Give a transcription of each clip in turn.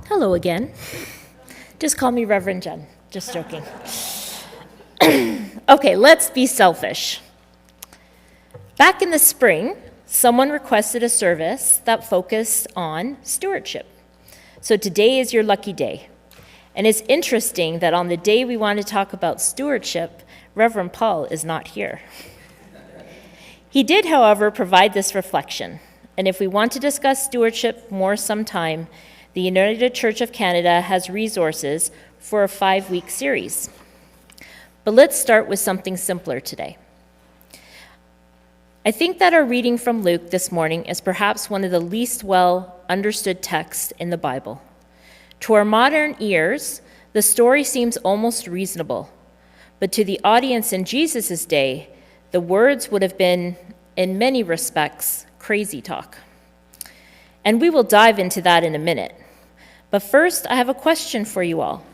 Hello again. Just call me Reverend Jen. Just joking. Okay, let's be selfish. Back in the spring, someone requested a service that focused on stewardship. So today is your lucky day. And it's interesting that on the day we want to talk about stewardship, Reverend Paul is not here. He did, however, provide this reflection. And if we want to discuss stewardship more sometime, the United Church of Canada has resources for a 5-week series. But let's start with something simpler today. I think that our reading from Luke this morning is perhaps one of the least well understood texts in the Bible. To our modern ears, the story seems almost reasonable, but to the audience in Jesus' day, the words would have been, in many respects, crazy talk. And we will dive into that in a minute. But first, I have a question for you all.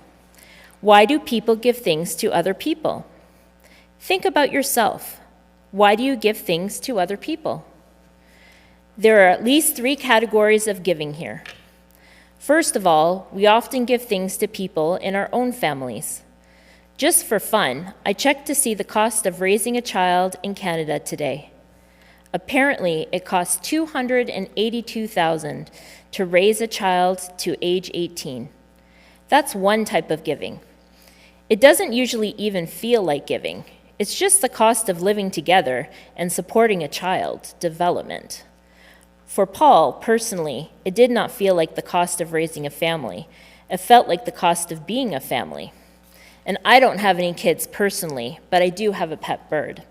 Why do people give things to other people? Think about yourself. Why do you give things to other people? There are at least 3 categories of giving here. First of all, we often give things to people in our own families. Just for fun, I checked to see the cost of raising a child in Canada today. Apparently, it costs $282,000 to raise a child to age 18. That's one type of giving. It doesn't usually even feel like giving. It's just the cost of living together and supporting a child development. For Paul, personally, it did not feel like the cost of raising a family. It felt like the cost of being a family. And I don't have any kids personally, but I do have a pet bird.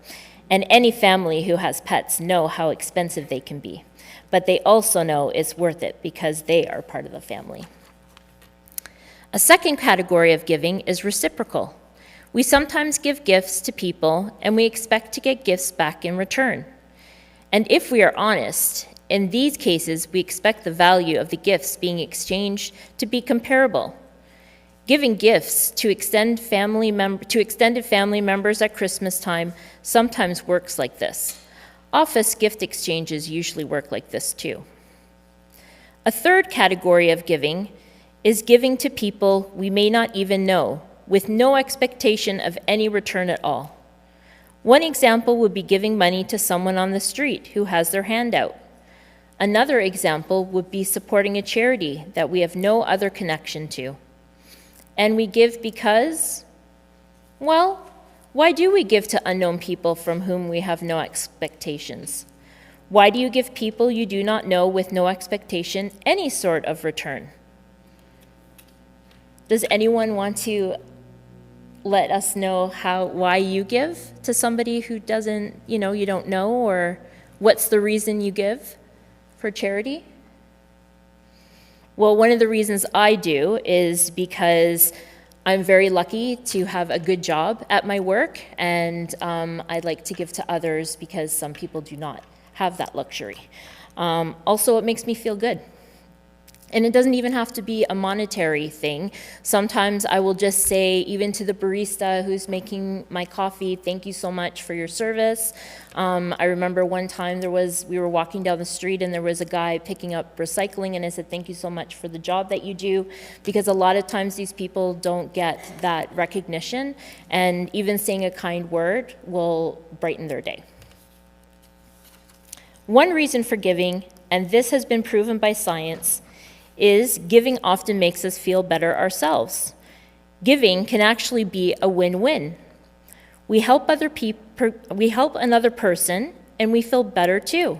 And any family who has pets know how expensive they can be. But they also know it's worth it because they are part of the family. A second category of giving is reciprocal. We sometimes give gifts to people and we expect to get gifts back in return. And if we are honest, in these cases, we expect the value of the gifts being exchanged to be comparable. Giving gifts to extended family members at Christmas time sometimes works like this. Office gift exchanges usually work like this too. A third category of giving is giving to people we may not even know, with no expectation of any return at all. One example would be giving money to someone on the street who has their hand out. Another example would be supporting a charity that we have no other connection to. And we give because, well, why do we give to unknown people from whom we have no expectations? Why do you give people you do not know with no expectation any sort of return? Does anyone want to let us know why you give to somebody who doesn't, you don't know, or what's the reason you give for charity? Well, one of the reasons I do is because I'm very lucky to have a good job at my work, and I'd like to give to others because some people do not have that luxury. Also, it makes me feel good. And it doesn't even have to be a monetary thing. Sometimes I will just say, even to the barista who's making my coffee, thank you so much for your service. I remember one time we were walking down the street and there was a guy picking up recycling, and I said, thank you so much for the job that you do, because a lot of times these people don't get that recognition, and even saying a kind word will brighten their day. One reason for giving, and this has been proven by science, is giving often makes us feel better ourselves. Giving can actually be a win-win. We help another person, and we feel better too.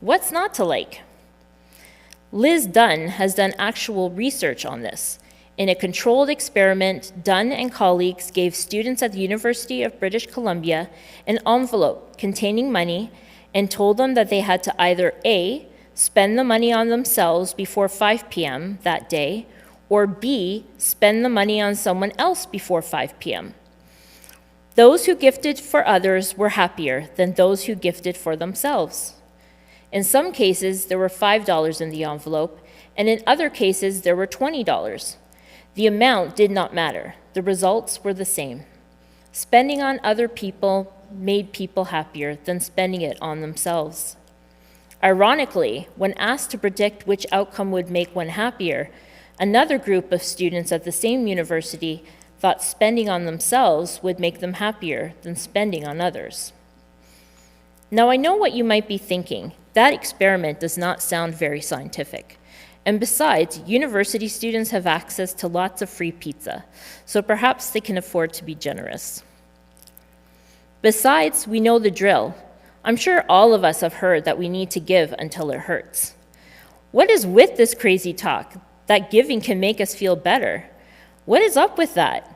What's not to like? Liz Dunn has done actual research on this. In a controlled experiment, Dunn and colleagues gave students at the University of British Columbia an envelope containing money and told them that they had to either A, spend the money on themselves before 5 p.m. that day, or B, spend the money on someone else before 5 p.m. Those who gifted for others were happier than those who gifted for themselves. In some cases, there were $5 in the envelope, and in other cases, there were $20. The amount did not matter. The results were the same. Spending on other people made people happier than spending it on themselves. Ironically, when asked to predict which outcome would make one happier, Another group of students at the same university thought spending on themselves would make them happier than spending on others. Now, I know what you might be thinking. That experiment does not sound very scientific. And besides, university students have access to lots of free pizza, so perhaps they can afford to be generous. Besides, we know the drill. I'm sure all of us have heard that we need to give until it hurts. What is with this crazy talk that giving can make us feel better? What is up with that?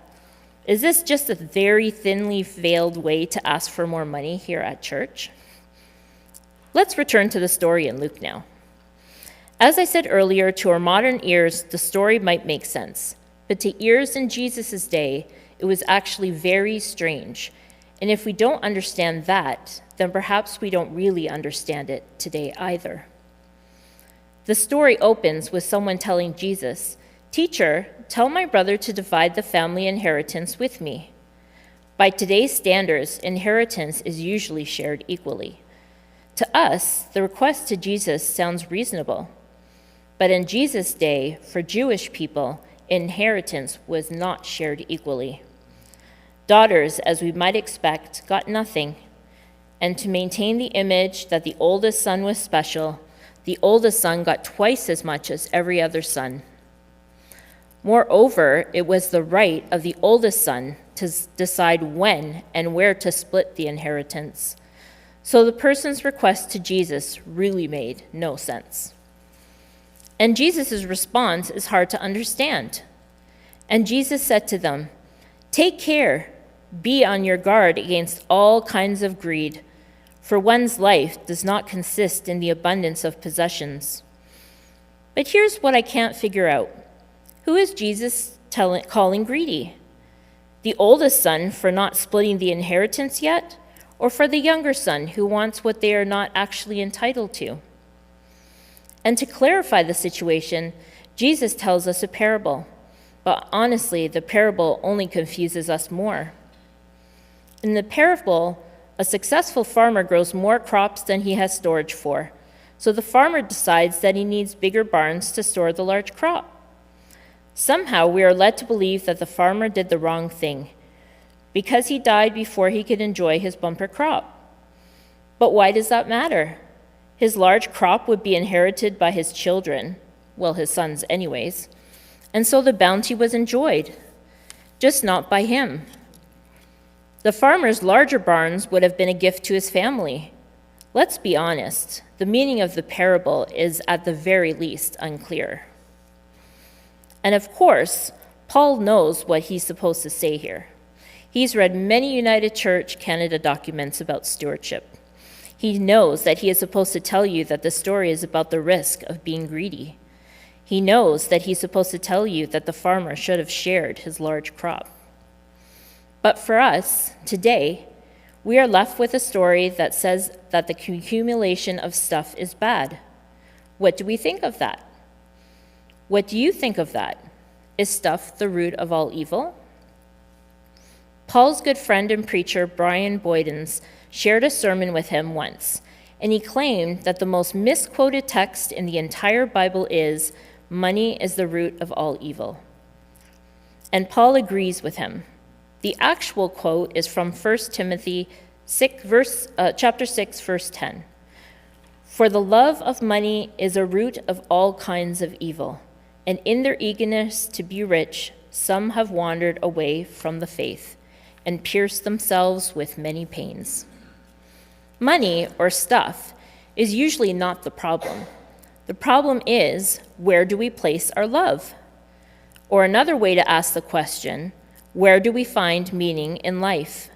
Is this just a very thinly veiled way to ask for more money here at church? Let's return to the story in Luke now. As I said earlier, to our modern ears, the story might make sense, but to ears in Jesus' day, it was actually very strange. And if we don't understand that, then perhaps we don't really understand it today either. The story opens with someone telling Jesus, "Teacher, tell my brother to divide the family inheritance with me." By today's standards, inheritance is usually shared equally. To us, the request to Jesus sounds reasonable. But in Jesus' day, for Jewish people, inheritance was not shared equally. Daughters, as we might expect, got nothing. And to maintain the image that the oldest son was special, the oldest son got twice as much as every other son. Moreover, it was the right of the oldest son to decide when and where to split the inheritance. So the person's request to Jesus really made no sense. And Jesus' response is hard to understand. And Jesus said to them, "Take care, be on your guard against all kinds of greed, for one's life does not consist in the abundance of possessions." But here's what I can't figure out. Who is Jesus calling greedy? The oldest son for not splitting the inheritance yet, or for the younger son who wants what they are not actually entitled to? And to clarify the situation, Jesus tells us a parable. But honestly, the parable only confuses us more. In the parable, a successful farmer grows more crops than he has storage for. So the farmer decides that he needs bigger barns to store the large crop. Somehow we are led to believe that the farmer did the wrong thing, because he died before he could enjoy his bumper crop. But why does that matter? His large crop would be inherited by his children, well, his sons anyways, and so the bounty was enjoyed, just not by him. The farmer's larger barns would have been a gift to his family. Let's be honest, the meaning of the parable is at the very least unclear. And of course, Paul knows what he's supposed to say here. He's read many United Church Canada documents about stewardship. He knows that he is supposed to tell you that the story is about the risk of being greedy. He knows that he's supposed to tell you that the farmer should have shared his large crop. But for us, today, we are left with a story that says that the accumulation of stuff is bad. What do we think of that? What do you think of that? Is stuff the root of all evil? Paul's good friend and preacher, Brian Boydens, shared a sermon with him once, and he claimed that the most misquoted text in the entire Bible is, "Money is the root of all evil." And Paul agrees with him. The actual quote is from 1 Timothy chapter 6, verse 10. "For the love of money is a root of all kinds of evil, and in their eagerness to be rich, some have wandered away from the faith and pierced themselves with many pains." Money, or stuff, is usually not the problem. The problem is, where do we place our love? Or another way to ask the question, where do we find meaning in life?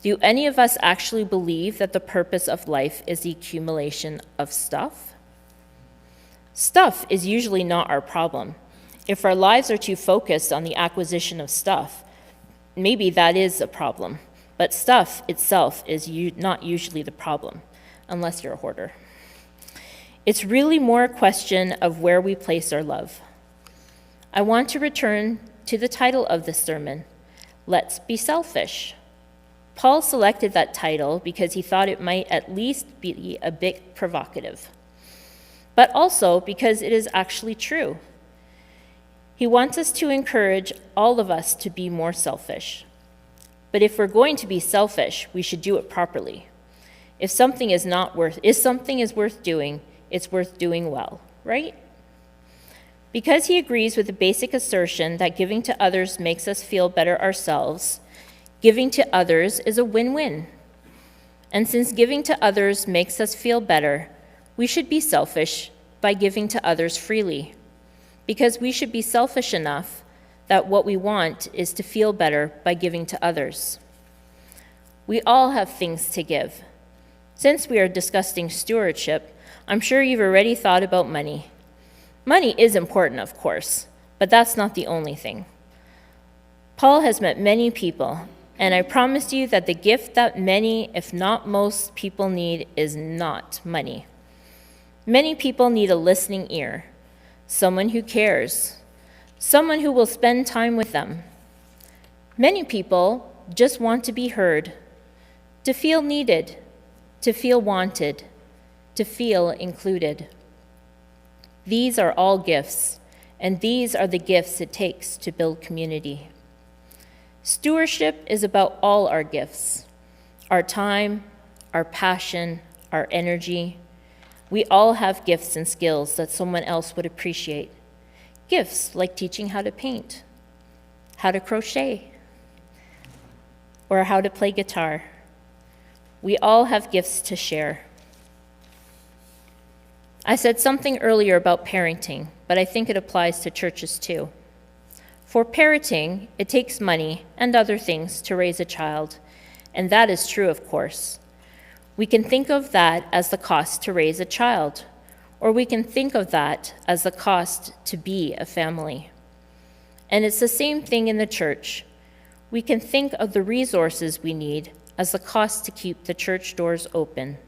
Do any of us actually believe that the purpose of life is the accumulation of stuff? Stuff is usually not our problem. If our lives are too focused on the acquisition of stuff, maybe that is a problem. But stuff itself is not usually the problem, unless you're a hoarder. It's really more a question of where we place our love. I want to return to the title of this sermon, Let's Be Selfish. Paul selected that title because he thought it might at least be a bit provocative, but also because it is actually true. He wants us to encourage all of us to be more selfish. But if we're going to be selfish, we should do it properly. If something is worth doing, it's worth doing well, right? Because he agrees with the basic assertion that giving to others makes us feel better ourselves, giving to others is a win-win. And since giving to others makes us feel better, we should be selfish by giving to others freely, because we should be selfish enough that what we want is to feel better by giving to others. We all have things to give. Since we are discussing stewardship, I'm sure you've already thought about money. Money is important, of course, but that's not the only thing. Paul has met many people, and I promise you that the gift that many, if not most, people need is not money. Many people need a listening ear, someone who cares, someone who will spend time with them. Many people just want to be heard, to feel needed, to feel wanted, to feel included. These are all gifts, and these are the gifts it takes to build community. Stewardship is about all our gifts, our time, our passion, our energy. We all have gifts and skills that someone else would appreciate. Gifts like teaching how to paint, how to crochet, or how to play guitar. We all have gifts to share. I said something earlier about parenting, but I think it applies to churches too. For parenting, it takes money and other things to raise a child, and that is true, of course. We can think of that as the cost to raise a child, or we can think of that as the cost to be a family. And it's the same thing in the church. We can think of the resources we need as the cost to keep the church doors open,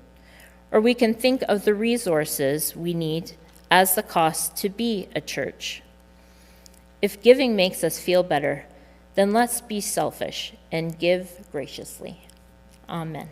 or we can think of the resources we need as the cost to be a church. If giving makes us feel better, then let's be selfish and give graciously. Amen.